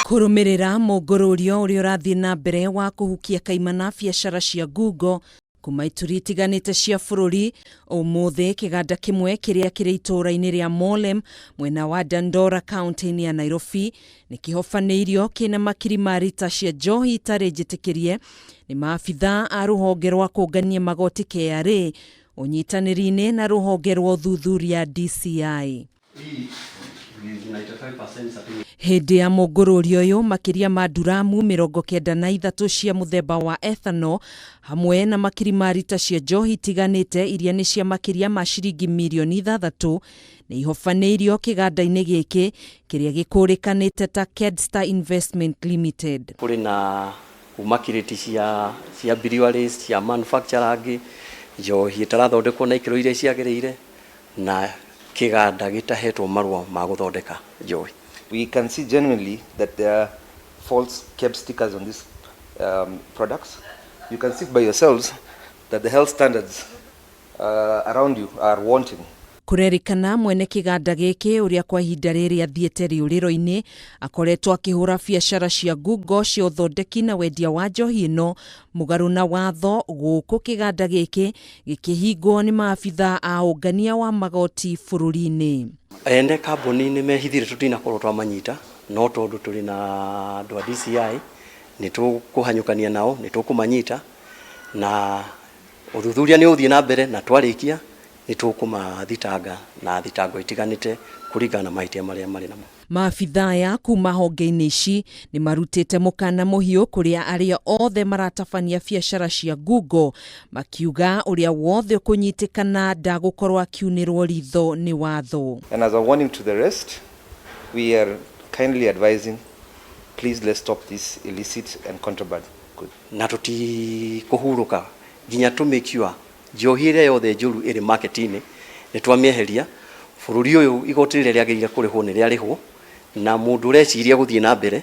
Kurumirira mugururio uria urathii na mbere wa kuhukia kaimana biacara cia Google kuma ituri itiganite cia bururi, umuthi kiganda kimwe kiria kiri itura-ini ria Mowlem mwena wa Dandora kaunti-ini ya Nairobi nikihofaniirio kina makiri ma rita cia njohi itari njitikirie ni maabithaa a ruhonge rwa kungania magoti KRA, unyitaniri-ini na ruhonge rwa uthuthuria DCI. Hindi ya mugururio uyu makiria ma nduramu mirongo kenda na ithatu cia muthemba wa Ethanol hamwe na makiri ma rita cia njohi itiganite iria ni cia makiria ma ciringi mirioni 6 ni ihofaniirio kiganda-ini giki kiria gikurikanite ta KEDSTA Investment Limited. Kuri na umakiriti cia breweries cia manufacturing njohi itarathondekwo na ikiro iria ciagiriire na kiganda gitahetwo marua ma guthondeka njohi. We can see genuinely that there are false KEB stickers on these products. You can see by yourselves that the health standards around you are wanting. Kurerikana mwene kiganda giki uria kwa ihinda riri athiete riuriro-ini akoretwo akihura biacara cia Google cia uthondeki na wendia wa njohi ino mugaru na watho guku kiganda giki gikihingwo ni maabithaa a ungania wa magoti bururi-ini. Ene kambuni ni mehithire tutinakorwo twamanyita no tondu turi na andu a DCI ni tukuhanyukania nao ni tukumanyita na uthuthuria ni uthie na mbere na twarikia ni tukumathitanga na thitango itiganite kuringana na mahitia maria mari namo. Maabithaa ya kuma honge-ini ici ni marutite mukana muhiu kuria aria othe maratabania biacara cia Google makiuga uria wothe kunyitikana ndagukorwo akiunirwo ritho ni watho. And as a warning to the rest, we are kindly advising, please let's stop this illicit and contraband good. Na tuti kuhuruka ginya tumikiwa njohi iria yothe njuru iri market-ini ni twamieheria bururi uyu igoti riria riagirire kurihwo ni riarihwo na mundu ureciria guthie na mbere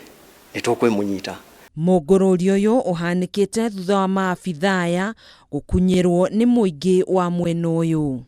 ni tukwimunyita. Mugururio uyu uhanikite thutha wa maabithaa aya gukunyirwo ni muingi wa mwena uyu.